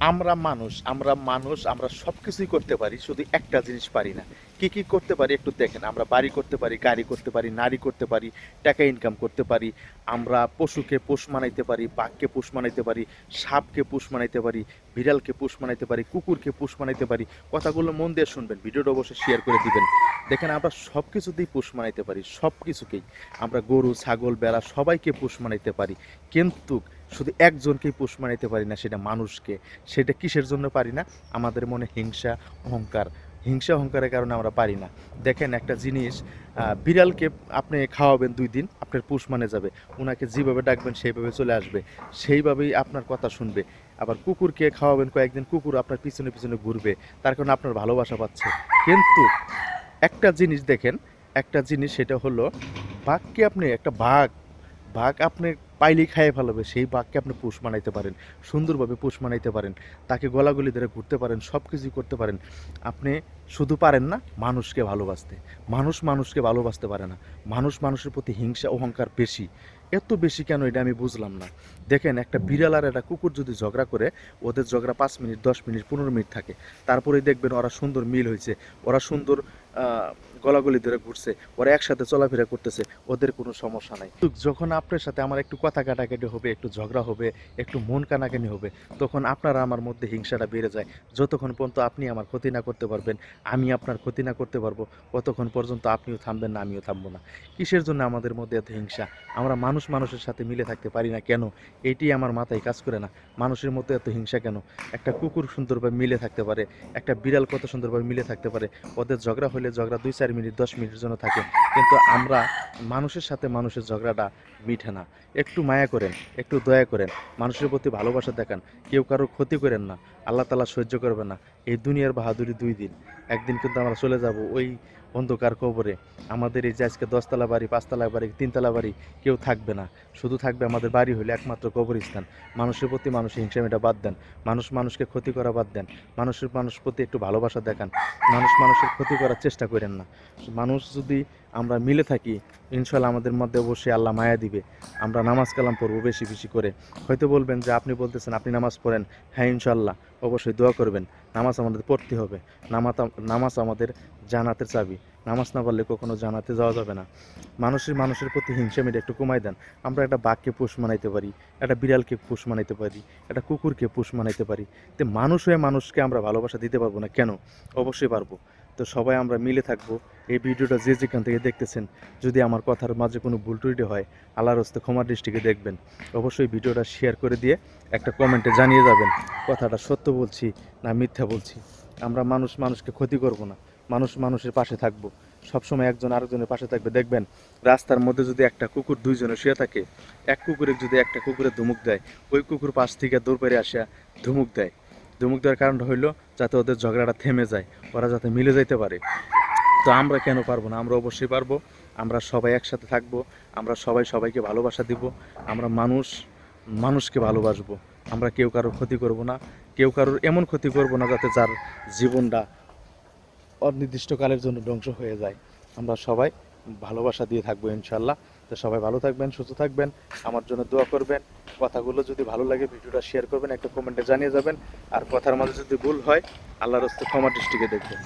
আমরা মানুষ আমরা সবকিছুই করতে পারি, শুধু একটা জিনিস পারি না। কি কি করতে পারি একটু দেখেন। আমরা বাড়ি করতে পারি, গাড়ি করতে পারি, নারী করতে পারি, টাকা ইনকাম করতে পারি। আমরা পশুকে পোষ মানাইতে পারি, বাঘকে পোষ মানাইতে পারি, সাপকে পোষ মানাইতে পারি, বিড়ালকে পোষ মানাইতে পারি, কুকুরকে পোষ মানাইতে পারি। কথাগুলো মন দিয়ে শুনবেন, ভিডিওটা অবশ্যই শেয়ার করে দিবেন। দেখেন আমরা সব কিছুতেই পোষ মানাইতে পারি, সব কিছুকেই। আমরা গরু, ছাগল, ভেড়া সবাইকে পোষ মানাইতে পারি, কিন্তু শুধু একজনকেই পোষ মানাইতে পারি না, সেটা মানুষকে। সেটা কিসের জন্য পারি না? আমাদের মনে হিংসা, অহংকার। হিংসা অহংকারের কারণে আমরা পারি না। দেখেন একটা জিনিস, বিড়ালকে আপনি খাওয়াবেন 2 দিন, আপনার পোষ মানে যাবে। ওনাকে যেভাবে ডাকবেন সেইভাবে চলে আসবে, সেইভাবেই আপনার কথা শুনবে। আবার কুকুরকে খাওয়াবেন কয়েকদিন, কুকুর আপনার পিছনে পিছনে ঘুরবে, তার কারণে আপনার ভালোবাসা পাচ্ছে। কিন্তু একটা জিনিস দেখেন, একটা জিনিস সেটা হলো, বাঘকে আপনি একটা বাঘ, বাঘ আপনি পাইলেই খাইয়ে ফেলাবে, সেই বাঘকে আপনি পোষ মানাইতে পারেন, সুন্দরভাবে পোষ মানাইতে পারেন, তাকে গলাগলি ধরে ঘুরতে পারেন, সব কিছুই করতে পারেন। আপনি শুধু পারেন না মানুষকে ভালোবাসতে। মানুষ মানুষকে ভালোবাসতে পারে না। মানুষ মানুষের প্রতি হিংসা অহংকার বেশি। এত বেশি কেন এটা আমি বুঝলাম না। দেখেন একটা বিড়াল আর একটা কুকুর যদি ঝগড়া করে, ওদের ঝগড়া 5 মিনিট, 10 মিনিট, 15 মিনিট থাকে। তারপরেই দেখবেন ওরা সুন্দর মিল হয়েছে, ওরা সুন্দর গলাগলি ধরে ঘুরছে, ওরা একসাথে চলাফেরা করতেছে, ওদের কোনো সমস্যা নাই। তো যখন আপনার সাথে আমার একটু কথা কাটাকাটি হবে, একটু ঝগড়া হবে, একটু মন কানাকানি হবে, তখন আপনার আমার মধ্যে হিংসাটা বেড়ে যায়। যতক্ষণ পর্যন্ত আপনি আমার ক্ষতি না করতে পারবেন, আমি আপনার ক্ষতি না করতে পারবো, ততক্ষণ পর্যন্ত আপনিও থামবেন না, আমিও থামবো না। কিসের জন্য আমাদের মধ্যে এত হিংসা? আমরা মানুষ মানুষের সাথে মিলে থাকতে পারি না কেন? এইটি আমার মাথায় কাজ করে না। মানুষের মধ্যে এত হিংসা কেন? একটা কুকুর সুন্দরভাবে মিলে থাকতে পারে, একটা বিড়াল কত সুন্দরভাবে মিলে থাকতে পারে। ওদের ঝগড়া হলে ঝগড়া 2-4 মিনিট, 10 মিনিটের জন্য থাকে। কিন্তু আমরা মানুষের সাথে মানুষের ঝগড়াটা মিঠে না। একটু মায়া করেন, একটু দয়া করেন, মানুষের প্রতি ভালোবাসা দেখান, কেউ কারোর ক্ষতি করেন না। আল্লাহ তাআলা সহ্য করবে না। এই দুনিয়ার বাহাদুরি 2 দিন, একদিন কিন্তু আমরা চলে যাব ওই অন্ধকার কবরে। আমাদের এই যে আজকে 10 তলা বাড়ি, 5 তলা বাড়ি, 3 তলা বাড়ি, কেউ থাকবে না। শুধু থাকবে আমাদের বাড়ি হলে একমাত্র কবরস্থান। মানুষের প্রতি মানুষের হিংসা মেটা বাদ দেন, মানুষ মানুষকে ক্ষতি করা বাদ দেন, মানুষের মানুষ প্রতি একটু ভালোবাসা দেখান, মানুষ মানুষের ক্ষতি করার চেষ্টা করেন না। মানুষ যদি আমরা মিলে থাকি, ইনশাল্লাহ আমাদের মধ্যে অবশ্যই আল্লাহ মায়া দিবে। আমরা নামাজ কালাম পড়বো বেশি বেশি করে। হয়তো বলবেন যে আপনি বলতেছেন আপনি নামাজ পড়েন, হ্যাঁ ইনশাল্লাহ অবশ্যই দোয়া করবেন। নামাজ আমাদের পড়তে হবে। নামাজ আমাদের জান্নাতের চাবি। নামাজ না পড়লে কখনো জান্নাতে যাওয়া যাবে না। মানুষের প্রতি হিংসা মেটে একটু কমাই দেন। আমরা একটা বাঘকে পোষ মানাইতে পারি, একটা বিড়ালকে পোষ মানাইতে পারি, একটা কুকুরকে পোষ মানাইতে পারি। তো মানুষ হয়ে মানুষকে আমরা ভালোবাসা দিতে পারবো না কেন? অবশ্যই পারবো। তো সবাই আমরা মিলে থাকবো। এই ভিডিওটা যে যেখান থেকে দেখতেছেন, যদি আমার কথার মাঝে কোনো ভুল ত্রুটি হয়, আল্লাহর হস্তে ক্ষমার দৃষ্টিকে দেখবেন। অবশ্যই ভিডিওটা শেয়ার করে দিয়ে একটা কমেন্টে জানিয়ে যাবেন কথাটা সত্য বলছি না মিথ্যা বলছি। আমরা মানুষ মানুষকে ক্ষতি করব না, মানুষ মানুষের পাশে থাকবো। সবসময় একজন আরেকজনের পাশে থাকবে। দেখবেন রাস্তার মধ্যে যদি একটা কুকুর 2 জনে শুয়ে থাকে, এক কুকুরে যদি একটা কুকুরে ধুমুক দেয়, ওই কুকুর পাশ থেকে দৌড় পেরে আসিয়া ধুমুক দেয়। ধুমুক দেওয়ার কারণটা হইলো যাতে ওদের ঝগড়াটা থেমে যায়, ওরা যাতে মিলে যাইতে পারে। তো আমরা কেন পারবো না? আমরা অবশ্যই পারবো। আমরা সবাই একসাথে থাকবো, আমরা সবাই সবাইকে ভালোবাসা দিব, আমরা মানুষ মানুষকে ভালোবাসবো। আমরা কেউ কারোর ক্ষতি করব না, কেউ কারোর এমন ক্ষতি করব না যাতে যার জীবনটা অনির্দিষ্টকালের জন্য ধ্বংস হয়ে যায়। আমরা সবাই ভালোবাসা দিয়ে থাকবো ইনশাল্লাহ। তো সবাই ভালো থাকবেন, সুস্থ থাকবেন, আমার জন্য দোয়া করবেন। কথাগুলো যদি ভালো লাগে ভিডিওটা শেয়ার করবেন, একটা কমেন্টে জানিয়ে যাবেন। আর কথার মাঝে যদি ভুল হয়, আল্লাহর হস্তে ক্ষমা দৃষ্টিকে দেখবেন।